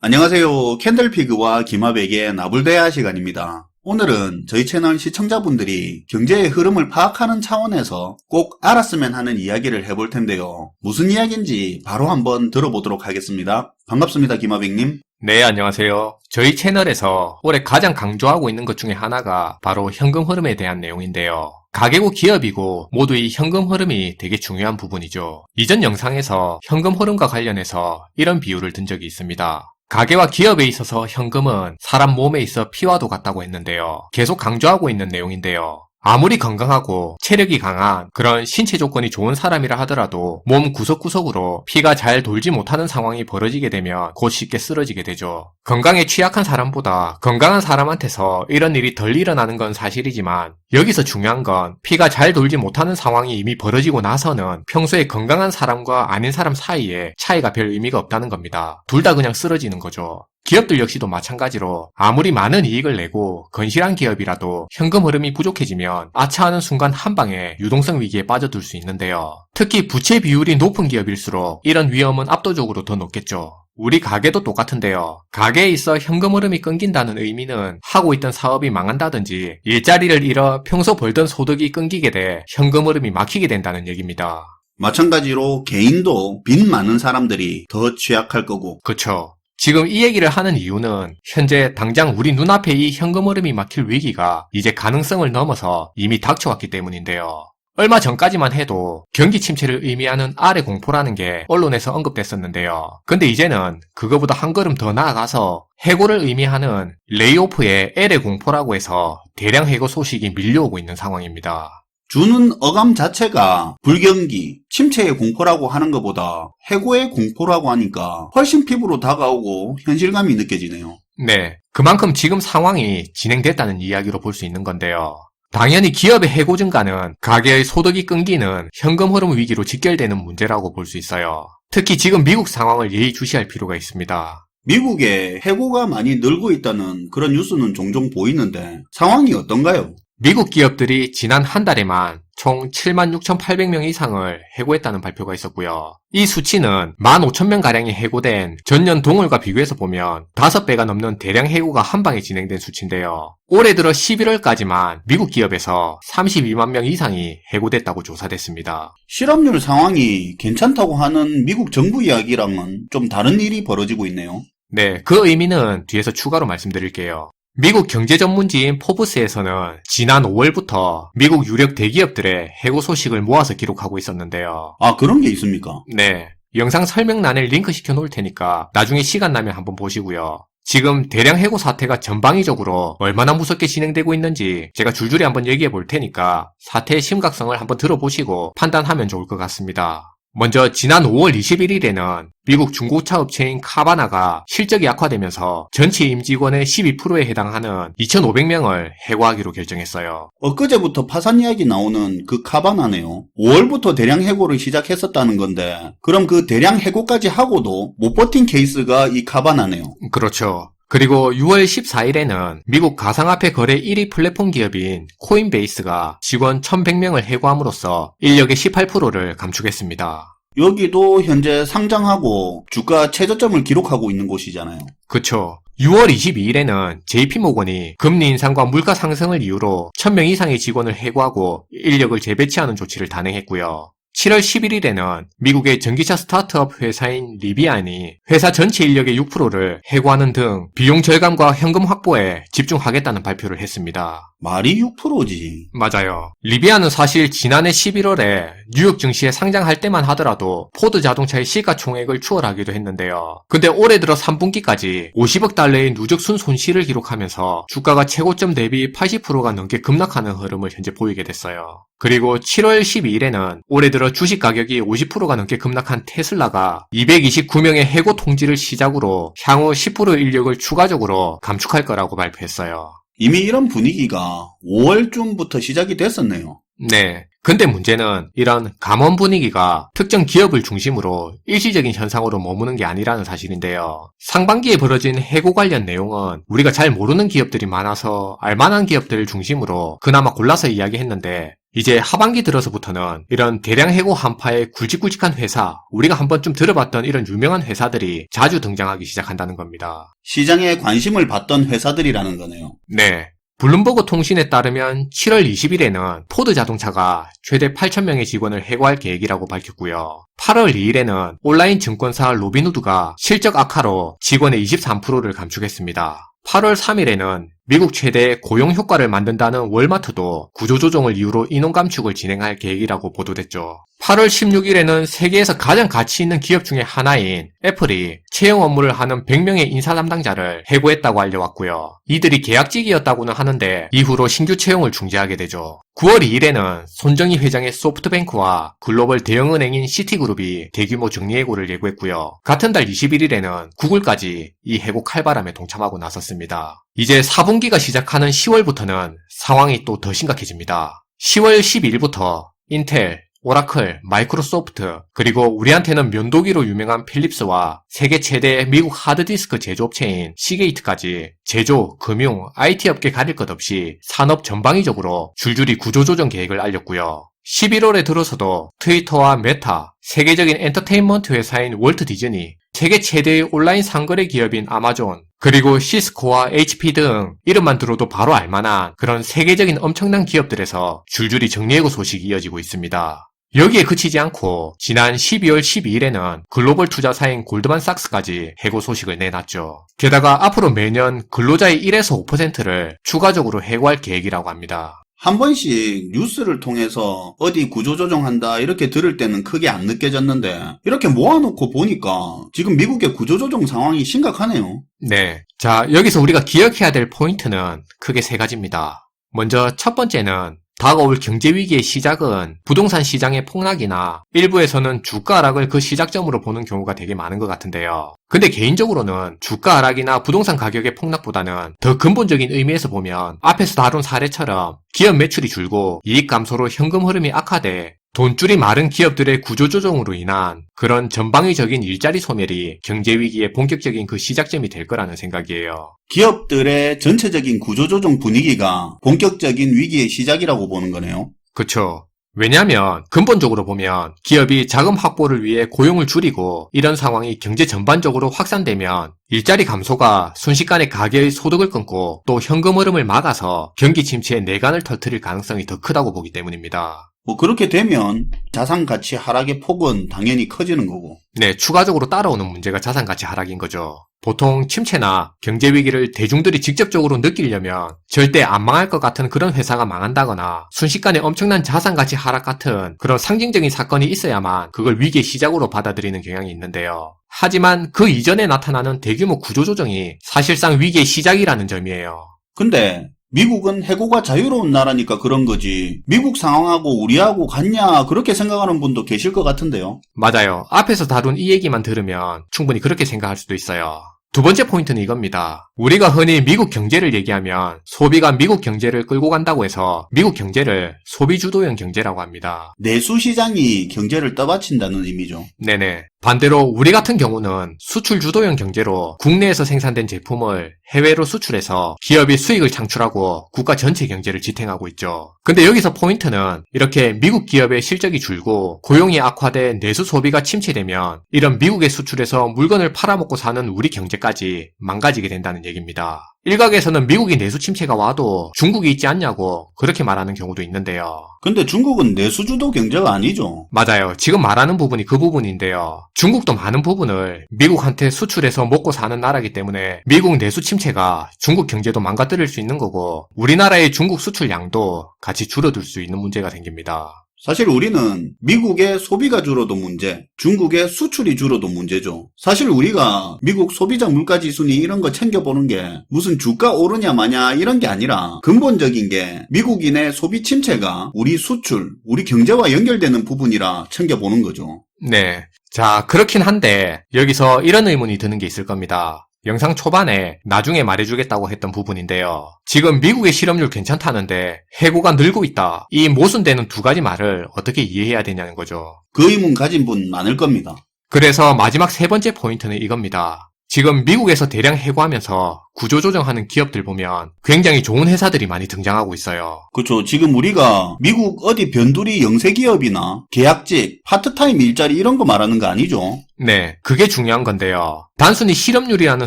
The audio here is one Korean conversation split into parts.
안녕하세요. 캔들피그와 김합에게 나불대화 시간입니다. 오늘은 저희 채널 시청자분들이 경제의 흐름을 파악하는 차원에서 꼭 알았으면 하는 이야기를 해볼 텐데요. 무슨 이야기인지 바로 한번 들어보도록 하겠습니다. 반갑습니다, 김합익님. 네, 안녕하세요. 저희 채널에서 올해 가장 강조하고 있는 것 중에 하나가 바로 현금 흐름에 대한 내용인데요. 가계고 기업이고 모두 이 현금 흐름이 되게 중요한 부분이죠. 이전 영상에서 현금 흐름과 관련해서 이런 비유를 든 적이 있습니다. 가계와 기업에 있어서 현금은 사람 몸에 있어 피와도 같다고 했는데요. 계속 강조하고 있는 내용인데요. 아무리 건강하고 체력이 강한 그런 신체 조건이 좋은 사람이라 하더라도 몸 구석구석으로 피가 잘 돌지 못하는 상황이 벌어지게 되면 곧 쉽게 쓰러지게 되죠. 건강에 취약한 사람보다 건강한 사람한테서 이런 일이 덜 일어나는 건 사실이지만 여기서 중요한 건 피가 잘 돌지 못하는 상황이 이미 벌어지고 나서는 평소에 건강한 사람과 아닌 사람 사이에 차이가 별 의미가 없다는 겁니다. 둘 다 그냥 쓰러지는 거죠. 기업들 역시도 마찬가지로 아무리 많은 이익을 내고 건실한 기업이라도 현금 흐름이 부족해지면 아차하는 순간 한 방에 유동성 위기에 빠져들 수 있는데요. 특히 부채 비율이 높은 기업일수록 이런 위험은 압도적으로 더 높겠죠. 우리 가게도 똑같은데요. 가게에 있어 현금 흐름이 끊긴다는 의미는 하고 있던 사업이 망한다든지 일자리를 잃어 평소 벌던 소득이 끊기게 돼 현금 흐름이 막히게 된다는 얘기입니다. 마찬가지로 개인도 빚 많은 사람들이 더 취약할 거고. 그쵸. 지금 이 얘기를 하는 이유는 현재 당장 우리 눈앞에 이 현금 흐름이 막힐 위기가 이제 가능성을 넘어서 이미 닥쳐왔기 때문인데요. 얼마 전까지만 해도 경기 침체를 의미하는 R의 공포라는 게 언론에서 언급됐었는데요. 근데 이제는 그거보다 한 걸음 더 나아가서 해고를 의미하는 레이오프의 L의 공포라고 해서 대량 해고 소식이 밀려오고 있는 상황입니다. 주는 어감 자체가 불경기, 침체의 공포라고 하는 것보다 해고의 공포라고 하니까 훨씬 피부로 다가오고 현실감이 느껴지네요. 네, 그만큼 지금 상황이 진행됐다는 이야기로 볼 수 있는 건데요. 당연히 기업의 해고 증가는 가계의 소득이 끊기는 현금 흐름 위기로 직결되는 문제라고 볼 수 있어요. 특히 지금 미국 상황을 예의주시할 필요가 있습니다. 미국에 해고가 많이 늘고 있다는 그런 뉴스는 종종 보이는데 상황이 어떤가요? 미국 기업들이 지난 한 달에만 총 76,800명 이상을 해고했다는 발표가 있었고요. 이 수치는 15,000명가량이 해고된 전년 동월과 비교해서 보면 5배가 넘는 대량 해고가 한 방에 진행된 수치인데요. 올해 들어 11월까지만 미국 기업에서 32만 명 이상이 해고됐다고 조사됐습니다. 실업률 상황이 괜찮다고 하는 미국 정부 이야기랑은 좀 다른 일이 벌어지고 있네요. 네, 그 의미는 뒤에서 추가로 말씀드릴게요. 미국 경제 전문지인 포브스에서는 지난 5월부터 미국 유력 대기업들의 해고 소식을 모아서 기록하고 있었는데요. 아, 그런 게 있습니까? 네, 영상 설명란에 링크 시켜 놓을 테니까 나중에 시간 나면 한번 보시고요. 지금 대량 해고 사태가 전방위적으로 얼마나 무섭게 진행되고 있는지 제가 줄줄이 한번 얘기해 볼 테니까 사태의 심각성을 한번 들어보시고 판단하면 좋을 것 같습니다. 먼저 지난 5월 21일에는 미국 중고차 업체인 카바나가 실적이 약화되면서 전체 임직원의 12%에 해당하는 2,500명을 해고하기로 결정했어요. 엊그제부터 파산 이야기 나오는 그 카바나네요. 5월부터 대량 해고를 시작했었다는 건데 그럼 그 대량 해고까지 하고도 못 버틴 케이스가 이 카바나네요. 그렇죠. 그리고 6월 14일에는 미국 가상화폐 거래 1위 플랫폼 기업인 코인베이스가 직원 1,100명을 해고함으로써 인력의 18%를 감축했습니다. 여기도 현재 상장하고 주가 최저점을 기록하고 있는 곳이잖아요. 그쵸. 6월 22일에는 JP모건이 금리 인상과 물가 상승을 이유로 1,000명 이상의 직원을 해고하고 인력을 재배치하는 조치를 단행했고요. 7월 11일에는 미국의 전기차 스타트업 회사인 리비안이 회사 전체 인력의 6%를 해고하는 등 비용 절감과 현금 확보에 집중하겠다는 발표를 했습니다. 말이 6%지. 맞아요. 리비안은 사실 지난해 11월에 뉴욕 증시에 상장할 때만 하더라도 포드 자동차의 시가총액을 추월하기도 했는데요. 근데 올해 들어 3분기까지 50억 달러의 누적 순손실을 기록하면서 주가가 최고점 대비 80%가 넘게 급락하는 흐름을 현재 보이게 됐어요. 그리고 7월 12일에는 올해 들어 주식 가격이 50%가 넘게 급락한 테슬라가 229명의 해고 통지를 시작으로 향후 10% 인력을 추가적으로 감축할 거라고 발표했어요. 이미 이런 분위기가 5월쯤부터 시작이 됐었네요. 네. 근데 문제는 이런 감원 분위기가 특정 기업을 중심으로 일시적인 현상으로 머무는 게 아니라는 사실인데요. 상반기에 벌어진 해고 관련 내용은 우리가 잘 모르는 기업들이 많아서 알만한 기업들을 중심으로 그나마 골라서 이야기했는데 이제 하반기 들어서부터는 이런 대량 해고 한파의 굵직굵직한 회사, 우리가 한 번쯤 들어봤던 이런 유명한 회사들이 자주 등장하기 시작한다는 겁니다. 시장에 관심을 받던 회사들이라는 거네요. 네. 블룸버그 통신에 따르면 7월 20일에는 포드 자동차가 최대 8,000명의 직원을 해고할 계획이라고 밝혔고요. 8월 2일에는 온라인 증권사 로빈후드가 실적 악화로 직원의 23%를 감축했습니다. 8월 3일에는 미국 최대 고용 효과를 만든다는 월마트도 구조조정을 이유로 인원 감축을 진행할 계획이라고 보도됐죠. 8월 16일에는 세계에서 가장 가치 있는 기업 중에 하나인 애플이 채용 업무를 하는 100명의 인사 담당자를 해고했다고 알려왔고요. 이들이 계약직이었다고는 하는데 이후로 신규 채용을 중지하게 되죠. 9월 2일에는 손정희 회장의 소프트뱅크와 글로벌 대형은행인 시티그룹이 대규모 정리해고를 예고했고요. 같은 달 21일에는 구글까지 이 해고 칼바람에 동참하고 나섰습니다. 이제 4분기가 시작하는 10월부터는 상황이 또 더 심각해집니다. 10월 12일부터 인텔, 오라클, 마이크로소프트, 그리고 우리한테는 면도기로 유명한 필립스와 세계 최대 미국 하드디스크 제조업체인 시게이트까지 제조, 금융, IT 업계 가릴 것 없이 산업 전방위적으로 줄줄이 구조조정 계획을 알렸고요. 11월에 들어서도 트위터와 메타, 세계적인 엔터테인먼트 회사인 월트 디즈니, 세계 최대의 온라인 상거래 기업인 아마존, 그리고 시스코와 HP 등 이름만 들어도 바로 알만한 그런 세계적인 엄청난 기업들에서 줄줄이 정리해고 소식이 이어지고 있습니다. 여기에 그치지 않고 지난 12월 12일에는 글로벌 투자사인 골드만삭스까지 해고 소식을 내놨죠. 게다가 앞으로 매년 근로자의 1에서 5%를 추가적으로 해고할 계획이라고 합니다. 한 번씩 뉴스를 통해서 어디 구조조정한다 이렇게 들을 때는 크게 안 느껴졌는데 이렇게 모아놓고 보니까 지금 미국의 구조조정 상황이 심각하네요. 네. 자, 여기서 우리가 기억해야 될 포인트는 크게 세 가지입니다. 먼저 첫 번째는 다가올 경제위기의 시작은 부동산 시장의 폭락이나 일부에서는 주가 하락을 그 시작점으로 보는 경우가 되게 많은 것 같은데요. 근데 개인적으로는 주가 하락이나 부동산 가격의 폭락보다는 더 근본적인 의미에서 보면 앞에서 다룬 사례처럼 기업 매출이 줄고 이익 감소로 현금 흐름이 악화돼 돈줄이 마른 기업들의 구조조정으로 인한 그런 전방위적인 일자리 소멸이 경제위기의 본격적인 그 시작점이 될 거라는 생각이에요. 기업들의 전체적인 구조조정 분위기가 본격적인 위기의 시작이라고 보는 거네요. 그쵸. 왜냐하면 근본적으로 보면 기업이 자금 확보를 위해 고용을 줄이고 이런 상황이 경제 전반적으로 확산되면 일자리 감소가 순식간에 가계의 소득을 끊고 또 현금 흐름을 막아서 경기 침체의 내관을 터뜨릴 가능성이 더 크다고 보기 때문입니다. 그렇게 되면 자산 가치 하락의 폭은 당연히 커지는 거고. 네, 추가적으로 따라오는 문제가 자산 가치 하락인 거죠. 보통 침체나 경제 위기를 대중들이 직접적으로 느끼려면 절대 안 망할 것 같은 그런 회사가 망한다거나 순식간에 엄청난 자산 가치 하락 같은 그런 상징적인 사건이 있어야만 그걸 위기의 시작으로 받아들이는 경향이 있는데요. 하지만 그 이전에 나타나는 대규모 구조조정이 사실상 위기의 시작이라는 점이에요. 근데 미국은 해고가 자유로운 나라니까 그런 거지. 미국 상황하고 우리하고 같냐 그렇게 생각하는 분도 계실 것 같은데요. 맞아요. 앞에서 다룬 이 얘기만 들으면 충분히 그렇게 생각할 수도 있어요. 두 번째 포인트는 이겁니다. 우리가 흔히 미국 경제를 얘기하면 소비가 미국 경제를 끌고 간다고 해서 미국 경제를 소비주도형 경제라고 합니다. 내수시장이 경제를 떠받친다는 의미죠. 네네. 반대로 우리 같은 경우는 수출 주도형 경제로 국내에서 생산된 제품을 해외로 수출해서 기업이 수익을 창출하고 국가 전체 경제를 지탱하고 있죠. 근데 여기서 포인트는 이렇게 미국 기업의 실적이 줄고 고용이 악화돼 내수 소비가 침체되면 이런 미국의 수출에서 물건을 팔아먹고 사는 우리 경제까지 망가지게 된다는 얘기입니다. 일각에서는 미국이 내수 침체가 와도 중국이 있지 않냐고 그렇게 말하는 경우도 있는데요. 근데 중국은 내수주도 경제가 아니죠. 맞아요. 지금 말하는 부분이 그 부분인데요. 중국도 많은 부분을 미국한테 수출해서 먹고 사는 나라이기 때문에 미국 내수 침체가 중국 경제도 망가뜨릴 수 있는 거고 우리나라의 중국 수출량도 같이 줄어들 수 있는 문제가 생깁니다. 사실 우리는 미국의 소비가 줄어도 문제, 중국의 수출이 줄어도 문제죠. 사실 우리가 미국 소비자 물가지수니 이런 거 챙겨보는 게 무슨 주가 오르냐 마냐 이런 게 아니라 근본적인 게 미국인의 소비 침체가 우리 수출, 우리 경제와 연결되는 부분이라 챙겨보는 거죠. 네. 자, 그렇긴 한데 여기서 이런 의문이 드는 게 있을 겁니다. 영상 초반에 나중에 말해주겠다고 했던 부분인데요. 지금 미국의 실업률 괜찮다는데 해고가 늘고 있다. 이 모순되는 두 가지 말을 어떻게 이해해야 되냐는 거죠. 그 의문 가진 분 많을 겁니다. 그래서 마지막 세 번째 포인트는 이겁니다. 지금 미국에서 대량 해고하면서 구조조정하는 기업들 보면 굉장히 좋은 회사들이 많이 등장하고 있어요. 그쵸. 지금 우리가 미국 어디 변두리 영세기업이나 계약직, 파트타임 일자리 이런 거 말하는 거 아니죠? 네, 그게 중요한 건데요. 단순히 실업률이라는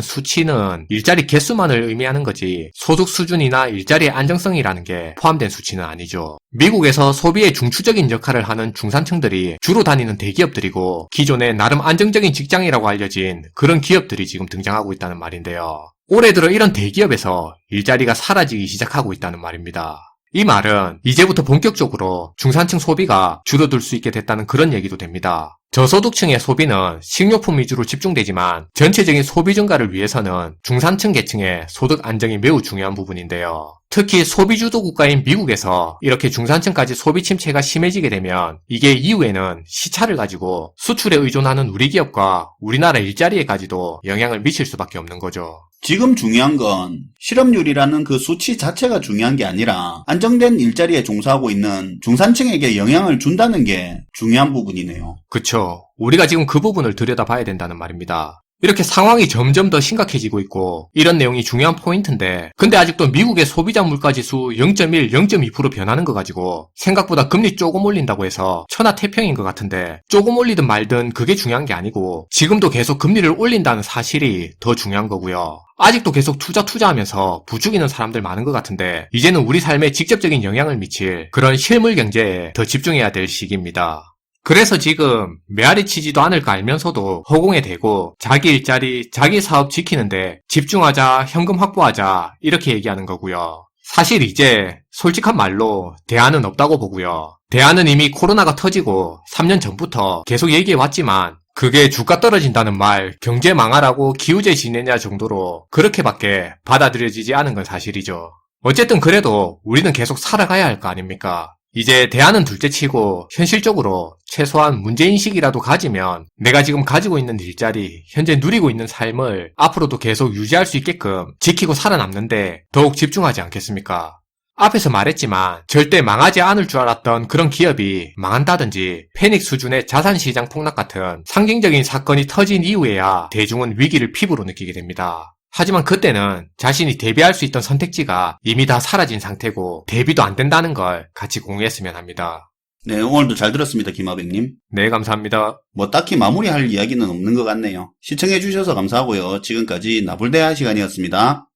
수치는 일자리 개수만을 의미하는 거지 소득 수준이나 일자리의 안정성이라는 게 포함된 수치는 아니죠. 미국에서 소비의 중추적인 역할을 하는 중산층들이 주로 다니는 대기업들이고 기존에 나름 안정적인 직장이라고 알려진 그런 기업들이 지금 등장하고 있다는 말인데요. 올해 들어 이런 대기업에서 일자리가 사라지기 시작하고 있다는 말입니다. 이 말은 이제부터 본격적으로 중산층 소비가 줄어들 수 있게 됐다는 그런 얘기도 됩니다. 저소득층의 소비는 식료품 위주로 집중되지만 전체적인 소비 증가를 위해서는 중산층 계층의 소득 안정이 매우 중요한 부분인데요. 특히 소비주도 국가인 미국에서 이렇게 중산층까지 소비 침체가 심해지게 되면 이게 이후에는 시차를 가지고 수출에 의존하는 우리 기업과 우리나라 일자리에까지도 영향을 미칠 수밖에 없는 거죠. 지금 중요한 건 실업률이라는 그 수치 자체가 중요한 게 아니라 안정된 일자리에 종사하고 있는 중산층에게 영향을 준다는 게 중요한 부분이네요. 그쵸. 우리가 지금 그 부분을 들여다봐야 된다는 말입니다. 이렇게 상황이 점점 더 심각해지고 있고 이런 내용이 중요한 포인트인데 근데 아직도 미국의 소비자 물가지수 0.1, 0.2% 변하는 거 가지고 생각보다 금리 조금 올린다고 해서 천하태평인 것 같은데 조금 올리든 말든 그게 중요한 게 아니고 지금도 계속 금리를 올린다는 사실이 더 중요한 거고요. 아직도 계속 투자하면서 부추기는 사람들 많은 것 같은데 이제는 우리 삶에 직접적인 영향을 미칠 그런 실물 경제에 더 집중해야 될 시기입니다. 그래서 지금 메아리 치지도 않을 거 알면서도 허공에 대고 자기 일자리, 자기 사업 지키는데 집중하자, 현금 확보하자 이렇게 얘기하는 거고요. 사실 이제 솔직한 말로 대안은 없다고 보고요. 대안은 이미 코로나가 터지고 3년 전부터 계속 얘기해왔지만 그게 주가 떨어진다는 말, 경제 망하라고 기우제 지내냐 정도로 그렇게밖에 받아들여지지 않은 건 사실이죠. 어쨌든 그래도 우리는 계속 살아가야 할 거 아닙니까? 이제 대안은 둘째치고 현실적으로 최소한 문제인식이라도 가지면 내가 지금 가지고 있는 일자리, 현재 누리고 있는 삶을 앞으로도 계속 유지할 수 있게끔 지키고 살아남는데 더욱 집중하지 않겠습니까? 앞에서 말했지만 절대 망하지 않을 줄 알았던 그런 기업이 망한다든지 패닉 수준의 자산시장 폭락 같은 상징적인 사건이 터진 이후에야 대중은 위기를 피부로 느끼게 됩니다. 하지만 그때는 자신이 대비할 수 있던 선택지가 이미 다 사라진 상태고 대비도 안 된다는 걸 같이 공유했으면 합니다. 네, 오늘도 잘 들었습니다, 김하백님. 네, 감사합니다. 뭐 딱히 마무리할 이야기는 없는 것 같네요. 시청해주셔서 감사하고요. 지금까지 나불대화 시간이었습니다.